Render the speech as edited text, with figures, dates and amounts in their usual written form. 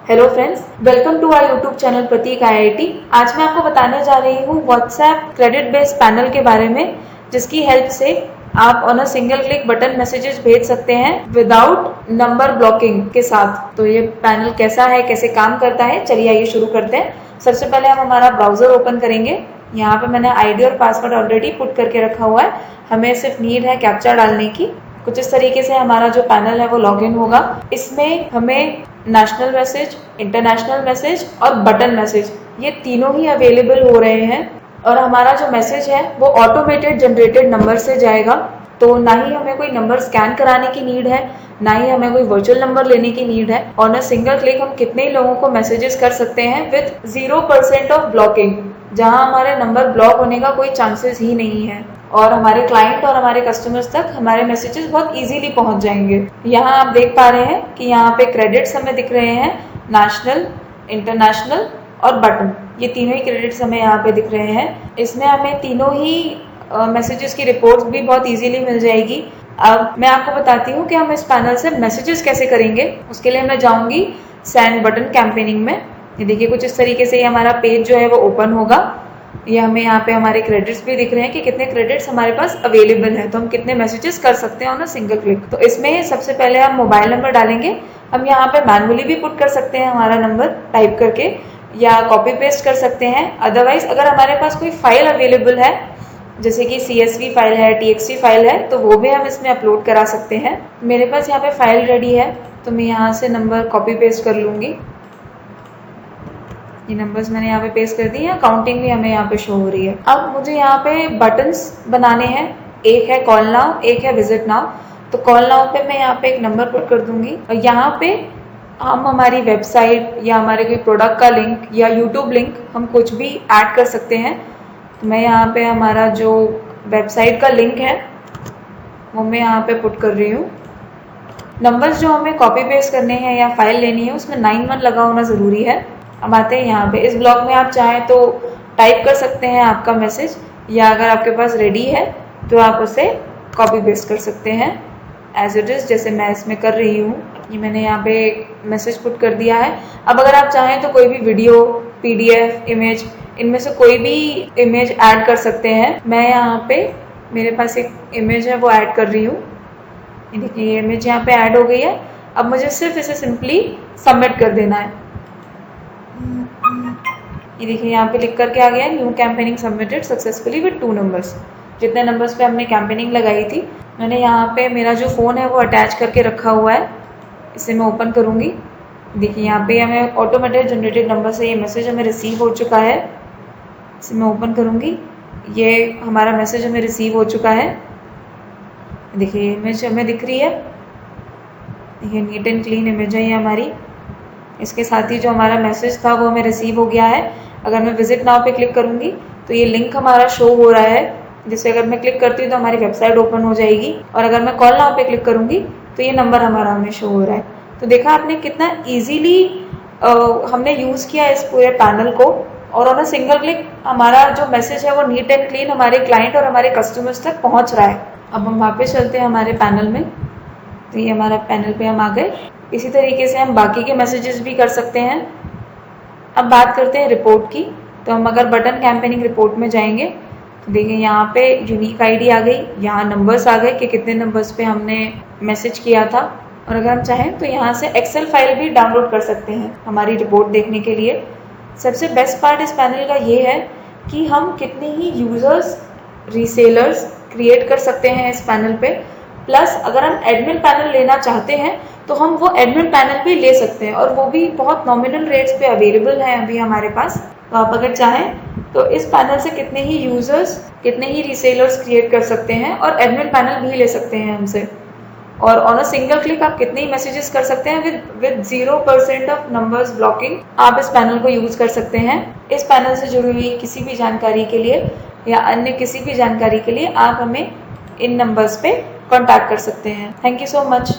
Hello friends, welcome to our YouTube channel Prateek IIT। आज मैं आपको बताने जा रही हूँ व्हाट्सएप क्रेडिट बेस्ड पैनल के बारे में, जिसकी हेल्प से आप on a single click button messages भेज सकते हैं विदाउट नंबर ब्लॉकिंग के साथ। तो ये पैनल कैसा है, कैसे काम करता है, चलिए आइए शुरू करते हैं। सबसे पहले हम हमारा ब्राउजर ओपन करेंगे। यहाँ पे मैंने आईडी और पासवर्ड ऑलरेडी पुट करके रखा हुआ है। हमें सिर्फ नीड है कैप्चा डालने की। कुछ इस तरीके से हमारा जो पैनल है वो लॉगिन होगा। इसमें हमें नेशनल मैसेज, इंटरनेशनल मैसेज और बटन मैसेज ये तीनों ही अवेलेबल हो रहे हैं। और हमारा जो मैसेज है वो ऑटोमेटेड जनरेटेड नंबर से जाएगा। तो ना ही हमें कोई नंबर स्कैन कराने की नीड है, ना ही हमें कोई वर्चुअल नंबर लेने की नीड है। ऑन अ सिंगल क्लिक हम कितने ही लोगों को मैसेजेस कर सकते हैं विद 0% ऑफ ब्लॉकिंग, जहां हमारे नंबर ब्लॉक होने का कोई चांसेस ही नहीं है। और हमारे क्लाइंट और हमारे कस्टमर्स तक हमारे मैसेजेस बहुत इजीली पहुंच जाएंगे। यहाँ आप देख पा रहे हैं कि यहाँ पे क्रेडिट्स हमें दिख रहे हैं, नेशनल, इंटरनेशनल और बटन, ये तीनों ही क्रेडिट्स हमें यहाँ पे दिख रहे हैं। इसमें हमें तीनों ही मैसेजेस की रिपोर्ट्स भी बहुत इजीली मिल जाएगी। अब मैं आपको बताती हूँ कि हम इस पैनल से मैसेजेस कैसे करेंगे। उसके लिए मैं जाऊंगी सेंड बटन कैंपेनिंग में। ये देखिए कुछ इस तरीके से हमारा पेज जो है वो ओपन होगा। ये हमें यहाँ पे हमारे क्रेडिट्स भी दिख रहे हैं कि कितने क्रेडिट्स हमारे पास अवेलेबल है, तो हम कितने मैसेजेस कर सकते हैं ऑन अ सिंगल क्लिक। तो इसमें सबसे पहले हम मोबाइल नंबर डालेंगे। हम यहाँ पे मैनुअली भी पुट कर सकते हैं हमारा नंबर टाइप करके, या कॉपी पेस्ट कर सकते हैं। अदरवाइज अगर हमारे पास कोई फाइल अवेलेबल है, जैसे कि CSV फाइल है, TXT फाइल है, तो वो भी हम इसमें अपलोड करा सकते हैं। मेरे पास यहाँ पे फाइल रेडी है, तो मैं यहाँ से नंबर कॉपी पेस्ट कर लूंगी। ये नंबर्स मैंने यहाँ पे पेस्ट कर दी है। काउंटिंग भी हमें यहाँ पे शो हो रही है। अब मुझे यहाँ पे बटन्स बनाने हैं। एक है कॉल नाउ, एक है विजिट नाउ। तो कॉल नाउ पे मैं यहाँ पे एक नंबर पुट कर दूंगी और यहाँ पे हम हमारी वेबसाइट या हमारे कोई प्रोडक्ट का लिंक या यूट्यूब लिंक हम कुछ भी ऐड कर सकते हैं। तो मैं यहाँ पे हमारा जो वेबसाइट का लिंक है वो मैं यहाँ पे पुट कर रही हूँ। नंबर्स जो हमें कॉपी पेस्ट करने हैं या फाइल लेनी है उसमें 91 लगा होना जरूरी है। अब आते हैं यहाँ पे। इस ब्लॉक में आप चाहें तो टाइप कर सकते हैं आपका मैसेज, या अगर आपके पास रेडी है तो आप उसे कॉपी पेस्ट कर सकते हैं एज इट इज, जैसे मैं इसमें कर रही हूँ। ये मैंने यहाँ पे मैसेज पुट कर दिया है। अब अगर आप चाहें तो कोई भी वीडियो, PDF, इमेज, इनमें से कोई भी इमेज ऐड कर सकते हैं। मैं यहाँ पे, मेरे पास एक इमेज है वो ऐड कर रही हूँ। देखिए ये इमेज यहाँ पे ऐड हो गई है। अब मुझे सिर्फ इसे सिंपली सबमिट कर देना है। ये देखिए यहाँ पे लिख करके आ गया है, new campaigning submitted successfully with 2 numbers. जितने नंबर्स पे हमने कैंपेनिंग लगाई थी, मैंने यहाँ पे मेरा जो फ़ोन है वो अटैच करके रखा हुआ है। इसे मैं ओपन करूँगी। देखिए यहाँ पे हमें ऑटोमेटेड जनरेटेड नंबर से ये मैसेज हमें रिसीव हो चुका है। इसे मैं ओपन करूँगी। ये हमारा मैसेज हमें रिसीव हो चुका है। देखिए इमेज हमें दिख रही है। देखिए नीट एंड क्लीन इमेज है ये हमारी। इसके साथ ही जो हमारा मैसेज था वो हमें रिसीव हो गया है। अगर मैं विजिट नाउ पे क्लिक करूंगी तो ये लिंक हमारा शो हो रहा है, जिसे अगर मैं क्लिक करती हूँ तो हमारी वेबसाइट ओपन हो जाएगी। और अगर मैं कॉल नाउ पे क्लिक करूंगी तो ये नंबर हमारा हमें शो हो रहा है। तो देखा आपने कितना ईजीली हमने यूज किया इस पूरे पैनल को, और ऑन अ सिंगल क्लिक हमारा जो मैसेज है वो नीट एंड क्लीन हमारे क्लाइंट और हमारे कस्टमर्स तक पहुंच रहा है। अब हम वापस चलते हैं हमारे पैनल में। तो ये हमारा पैनल पे हम आ गए। इसी तरीके से हम बाकी के मैसेजेस भी कर सकते हैं। अब बात करते हैं रिपोर्ट की। तो हम अगर बटन कैंपेनिंग रिपोर्ट में जाएंगे तो देखिए यहाँ पे यूनिक ID आ गई, यहाँ नंबर्स आ गए कि कितने नंबर्स पे हमने मैसेज किया था। और अगर हम चाहें तो यहाँ से एक्सेल फाइल भी डाउनलोड कर सकते हैं हमारी रिपोर्ट देखने के लिए। सबसे बेस्ट पार्ट इस पैनल का ये है कि हम कितने ही यूजर्स, रीसेलर्स क्रिएट कर सकते हैं इस पैनल पे। प्लस अगर हम एडमिन पैनल लेना चाहते हैं तो हम वो एडमिन पैनल भी ले सकते हैं, और वो भी बहुत नॉमिनल रेट्स पे अवेलेबल है अभी हमारे पास। तो आप अगर चाहें तो इस पैनल से कितने ही यूजर्स, कितने ही रीसेलर्स क्रिएट कर सकते हैं और एडमिन पैनल भी ले सकते हैं हमसे। और ऑन अ सिंगल क्लिक आप कितने ही मैसेजेस कर सकते हैं विद 0% ऑफ नंबर्स ब्लॉकिंग। आप इस पैनल को यूज कर सकते हैं। इस पैनल से जुड़ी हुई किसी भी जानकारी के लिए या अन्य किसी भी जानकारी के लिए आप हमें इन नंबर्स पे कॉन्टैक्ट कर सकते हैं। Thank you so much.